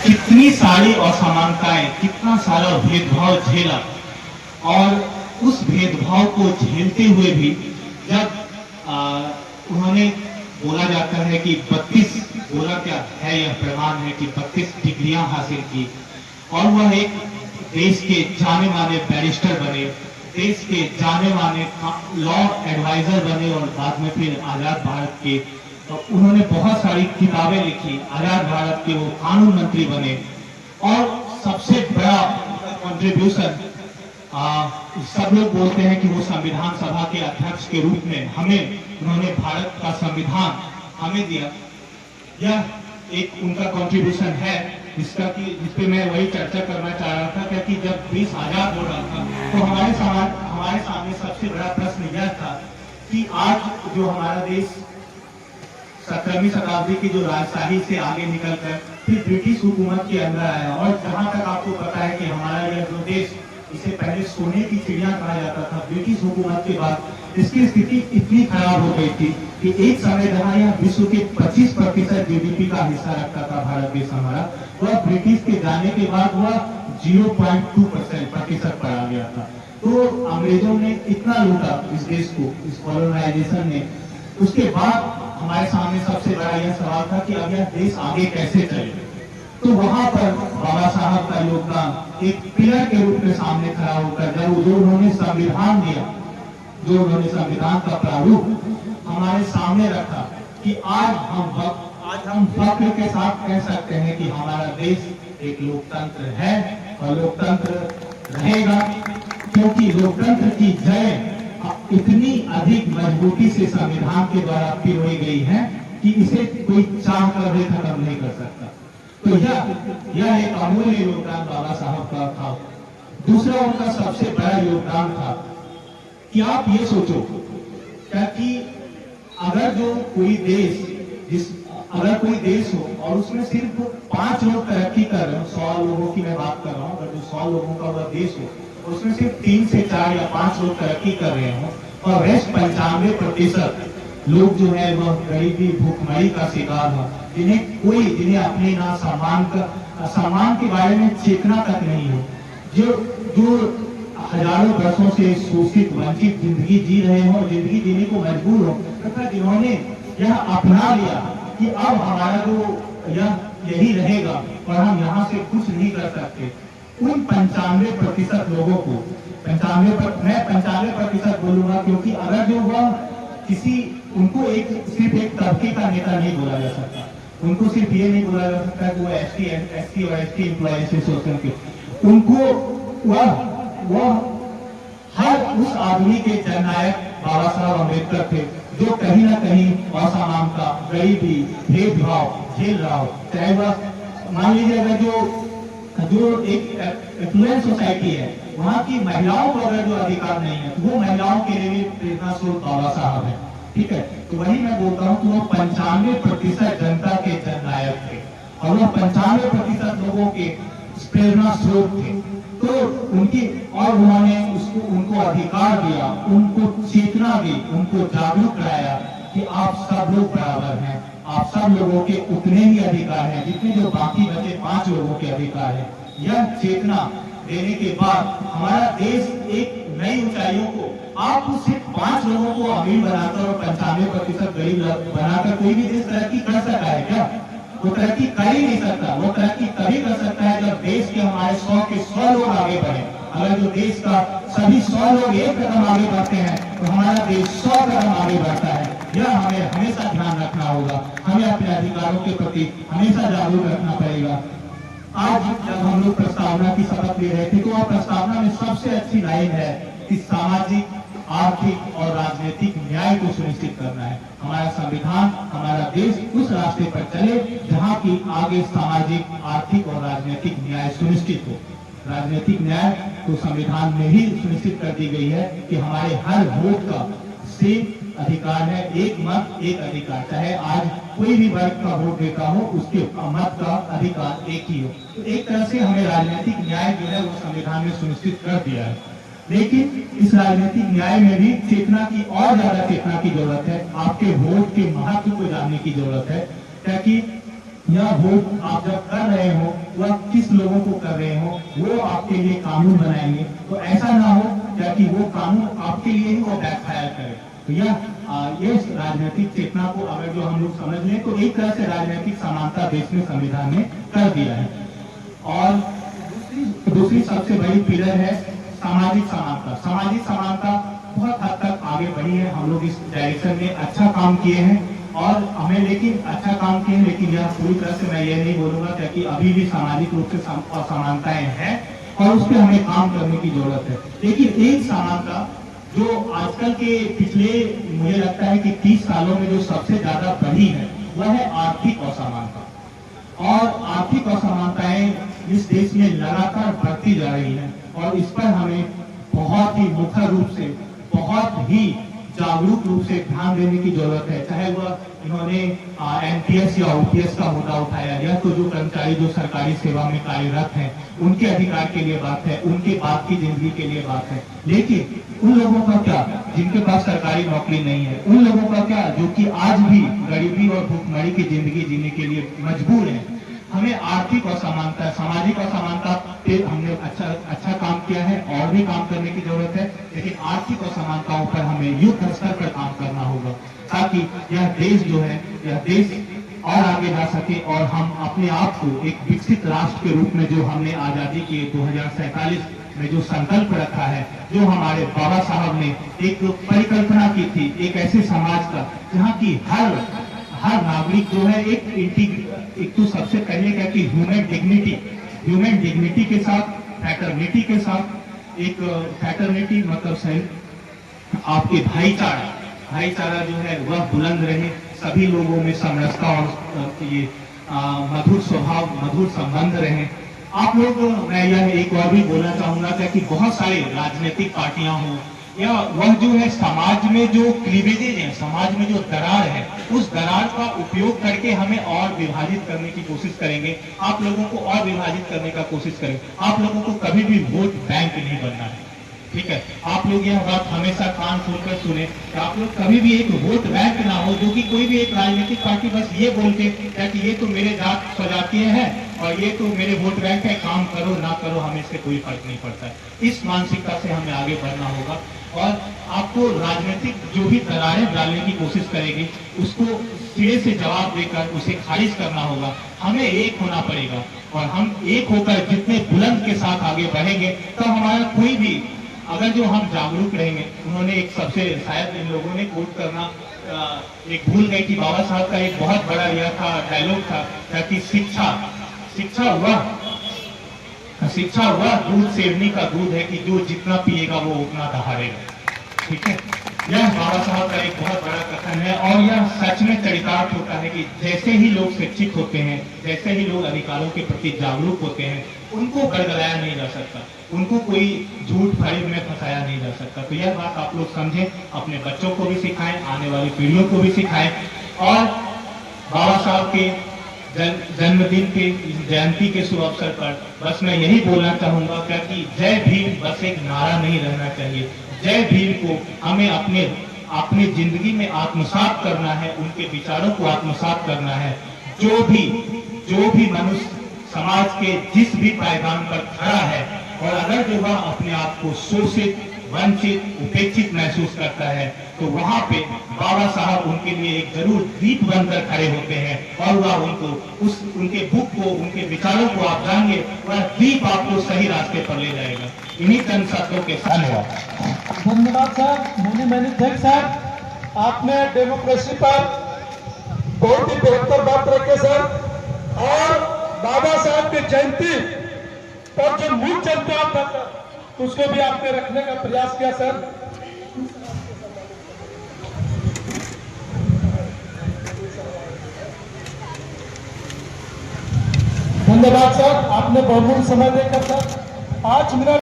कितनी सारी असमानताएं, कितना सारा भेदभाव झेला, और उस भेदभाव को झेलते हुए भी जब उन्होंने, बोला जाता है कि 32, बोला क्या है, यह प्रमाण है कि 32 डिग्रियां हासिल की, और वह एक देश के जाने माने बैरिस्टर बने, देश के जाने माने लॉ एडवाइजर बने, और बाद में फिर आजाद भारत के, तो उन्होंने बहुत सारी किताबें लिखी, आजाद भारत के वो कानून मंत्री बने। और सबसे बड़ा कंट्रीब्यूशन, सब लोग बोलते हैं कि वो संविधान सभा के अध्यक्ष के रूप में हमें, उन्होंने भारत का संविधान हमें दिया। यह एक उनका कंट्रीब्यूशन है, जिस पे मैं वही चर्चा करना चाह रहा था, क्योंकि जब देश आजाद हो रहा था तो हमारे सामने सबसे बड़ा प्रश्न यह था कि आज जो हमारा देश 17वीं शताब्दी की जो राजशाही से आगे निकलकर फिर ब्रिटिश हुकूमत के अंदर आया, और जहां तक आपको पता है कि हमारा यह जो देश, इसे पहले सोने की चिड़िया कहा जाता था, ब्रिटिश हुकूमत के बाद इसकी स्थिति इतनी खराब हो गई थी कि एक समय जहां यह विश्व के 25% जीडीपी का हिस्सा रखता था भारत देश हमारा, वह ब्रिटिश के जाने के बाद वह 0.2% पर आ गया था। तो अंग्रेजों ने इतना लूटा इस देश को, इस कॉलोनाइजेशन ने। उसके बाद हमारे सामने सबसे बड़ा यह सवाल था कि अब यह देश आगे कैसे चले। तो वहां पर बाबा साहब का योगदान एक पिलर के रूप में सामने खड़ा होकर, जब जो उन्होंने संविधान दिया, जो उन्होंने संविधान का प्रारूप हमारे सामने रखा, कि आज हम फख्र के साथ कह सकते हैं कि हमारा देश एक लोकतंत्र है और लोकतंत्र रहेगा, क्योंकि लोकतंत्र की जड़ इतनी अधिक मजबूती से संविधान के द्वारा पिरोई गई है कि इसे कोई चाह कर भी खत्म नहीं कर सकता। तो यह एक अमूल्य योगदान बाबा साहब का था। दूसरा उनका सबसे बड़ा योगदान था कि आप ये सोचो, क्या कि अगर कोई देश हो और उसमें सिर्फ 5 लोग तरक्की कर रहे हो, 100 लोगों की मैं बात कर रहा हूँ, अगर जो 100 लोगों का वह देश हो, उसमें सिर्फ 3 से 4 या 5 लोग तरक्की कर रहे हो, और रेस्ट 95% लोग जो है वह गरीबी, भूखमरी का शिकार हो, जिन्हें अपने ना सम्मान के बारे में चेतना तक नहीं हो, जो हजारों वर्षों से शोषित, वंचित जिंदगी जी रहे हो, जिंदगी जीने को मजबूर हो, तथा जिन्होंने यह अपना लिया कि अब हमारा जो यही रहेगा और हम यहाँ से कुछ नहीं कर सकते, उन 95% लोगों को, मैं 95% बोलूंगा, क्योंकि अगर जो वह उनको सिर्फ एक तबके का नेता नहीं बोला जा सकता, उनको सिर्फ ये नहीं बोला जा सकता कि वो एसटी और एसटी एम्प्लॉय एसोसिएशन के, उनको वह हर उस आदमी के जननायक बाबा साहब अम्बेडकर थे, जो कहीं ना कहीं असमानता, गरीबी, भेदभाव झेल रहा हो। चाहे वह मान लीजिए अगर जो एक एफ्लुएंस सोसाइटी है, वहाँ की महिलाओं को अगर जो अधिकार नहीं है, तो वो महिलाओं के लिए प्रेरणा स्रोत बाबा साहब है। ठीक है, तो वही मैं बोलता हूँ कि वो 95% जनता के जननायक थे, और वह 95% लोगों के प्रेरणा स्रोत थे। तो उन्होंने उनको अधिकार दिया, उनको चेतना दी, उनको जागरूक कराया कि आप सब लोग बराबर हैं, आप सब लोगों के उतने ही अधिकार हैं जितने जो बाकी बचे 5 लोगों के अधिकार हैं। यह चेतना देने के बाद हमारा देश एक नई ऊंचाइयों को, आप सिर्फ 5 लोगों को अमीर बनाकर और 95% गरीब बनाकर कोई भी देश तरक्की कर सकता है क्या? वो तरक्की कर ही नहीं सकता। वो तरक्की तभी कर सकता है जब देश के हमारे 100 के 100 लोग आगे बढ़े। अगर जो देश का सभी 100 लोग एक कदम आगे बढ़ते हैं तो हमारा देश 100 कदम आगे बढ़ता है। यह हमें हमेशा ध्यान रखना होगा, हमें अपने अधिकारों के प्रति हमेशा जागरूक रखना पड़ेगा। आज जब हम लोग प्रस्तावना की शपथ ले रहे थे, तो वह प्रस्तावना में सबसे अच्छी लाइन है कि सामाजिक, आर्थिक और राजनीतिक न्याय को सुनिश्चित करना है। हमारा संविधान, हमारा देश उस रास्ते पर चले जहां की आगे सामाजिक, आर्थिक और राजनीतिक न्याय सुनिश्चित हो। राजनीतिक न्याय तो संविधान में ही सुनिश्चित कर दी गई है कि हमारे हर वोट का सेम अधिकार है, एक मत एक अधिकार। चाहे आज कोई भी वर्ग का वोट देता हो, उसके मत का अधिकार एक ही हो। तो एक तरह से हमें राजनीतिक न्याय जो है वो संविधान में सुनिश्चित कर दिया है। लेकिन इस राजनीतिक न्याय में भी चेतना की, और ज्यादा चेतना की जरूरत है। आपके वोट के महत्व को जानने की जरूरत है, ताकि यह वोट आप जब कर रहे हो वह किस लोगों को कर रहे हो, वो आपके लिए कानून बनाएंगे। तो ऐसा ना हो क्या कि वो कानून आपके लिए ही वो बैकफायर करे। तो ये राजनीतिक चेतना को अगर जो हम लोग समझ लें तो एक तरह से राजनीतिक समानता देश में संविधान ने कर दिया है। और दूसरी सबसे बड़ी पिलर है सामाजिक समानता। सामाजिक समानता बहुत हद तक आगे बढ़ी है, हम लोग इस डायरेक्शन में अच्छा काम किए हैं और हमें लेकिन अच्छा काम किए हैं, लेकिन यह पूरी तरह से मैं ये नहीं बोलूंगा क्योंकि अभी भी सामाजिक रूप से असमानताएं हैं और उस पर हमें काम करने की जरूरत है। लेकिन एक समानता जो आजकल के पिछले मुझे लगता है कि 30 सालों में जो सबसे ज्यादा बढ़ी है वह है आर्थिक असमानता। और आर्थिक असमानताएं इस देश में लगातार बढ़ती जा रही है और इस पर हमें बहुत ही मुखर रूप से, बहुत ही जागरूक रूप से ध्यान देने की जरूरत है। चाहे वह इन्होंने एनपीएस या ओपीएस का मुद्दा उठाया, यह तो जो कर्मचारी जो सरकारी सेवा में कार्यरत हैं उनके अधिकार के लिए बात है, उनके बाद की जिंदगी के लिए बात है। लेकिन उन लोगों का क्या जिनके पास सरकारी नौकरी नहीं है, उन लोगों का क्या जो कि आज भी गरीबी और भूखमरी की जिंदगी जीने के लिए मजबूर है। हमें आर्थिक असमानता, सामाजिक असमानता पे हमने अच्छा काम किया है और भी काम करने की जरूरत है, लेकिन आर्थिक असमानताओं पर हमें युद्ध स्तर पर काम करना होगा ताकि यह देश जो है, यह देश और आगे जा सके और हम अपने आप को एक विकसित राष्ट्र के रूप में जो हमने आजादी के 2047 में जो संकल्प रखा है, जो हमारे बाबा साहब ने एक परिकल्पना की थी, एक ऐसे समाज का जहाँ की हर नागरिक जो है एक तो सबसे पहले क्या कि ह्यूमन डिग्निटी के साथ, फ्रैटर्निटी के साथ, एक फ्रैटर्निटी मतलब आपके भाईचारा जो है वह बुलंद रहे, सभी लोगों में समरसता और ये मधुर स्वभाव, मधुर संबंध रहे। आप लोग, मैं यह एक और भी बोलना चाहूंगा कि बहुत सारे राजनीतिक पार्टियां हो या वह जो है समाज में जो क्लीवेजेज है, समाज में जो दरार है, उस दरार का उपयोग करके हमें और विभाजित करने की कोशिश करेंगे, आप लोगों को और विभाजित करने का कोशिश करेंगे। आप लोगों को कभी भी वोट बैंक नहीं बनना है, ठीक है। आप लोग यह बात हमेशा कान खोलकर सुने कि आप लोग कभी भी एक वोट बैंक ना हो जो कि कोई भी एक राजनीतिक पार्टी बस ये बोल के कि ये तो मेरे जात स्वजातीय है और ये तो मेरे वोट बैंक है, काम करो ना करो हमें इससे कोई फर्क नहीं पड़ता है। इस मानसिकता से हमें आगे बढ़ना होगा और आपको राजनीतिक जो भी दरारें डालने की कोशिश करेगी उसको सिरे से जवाब देकर उसे खारिज करना होगा। हमें एक होना पड़ेगा और हम एक होकर जितने बुलंद के साथ आगे बढ़ेंगे तो हमारा कोई भी, अगर जो हम जागरूक रहेंगे, उन्होंने एक सबसे शायद इन लोगों ने कोट करना एक भूल गई कि बाबा साहब का एक बहुत बड़ा यह था डायलॉग था कि शिक्षा वह दूध शेरनी का दूध है कि जो जितना पिएगा वो उतना दहाड़ेगा, ठीक है। यह बाबा साहब का एक बहुत बड़ा कथन है और यह सच में चरितार्थ होता है कि जैसे ही लोग शिक्षित होते हैं, जैसे ही लोग अधिकारों के प्रति जागरूक होते हैं, उनको गड़गड़ाया नहीं जा सकता, उनको कोई झूठ फरेब में फंसाया नहीं जा सकता। तो यह बात आप लोग समझें, अपने बच्चों को भी सिखाएं, आने वाली पीढ़ियों को भी सिखाएं। और बाबा साहब के जन्मदिन के जयंती के शुभ अवसर पर बस मैं यही बोलना चाहूंगा कि जय भीम बस एक नारा नहीं रहना चाहिए। जय भीम को हमें अपने जिंदगी में आत्मसात करना है, उनके विचारों को आत्मसात करना है। जो भी मनुष्य समाज के जिस भी पायदान पर खड़ा है और अगर जो वह अपने आप को शोषित, वंचित, उपेक्षित महसूस करता है तो वहां पे बाबा साहब उनके लिए एक जरूर दीप बनकर खड़े होते हैं और वह उनके बुक को, उनके विचारों को आप जानिए, वह दीप आपको सही रास्ते पर ले जाएगा। इन्हीं चंद शब्दों के साथ धन्यवाद सर, मैनी थैंक्स सर। आपने डेमोक्रेसी पर बहुत ही बेहतर बात रखे सर और बाबा साहब की जयंती और जो मूल चलता था उसको भी आपने रखने का प्रयास किया सर। धन्यवाद सर, आपने बहुमूल्य समय देकर सर 5 मिनट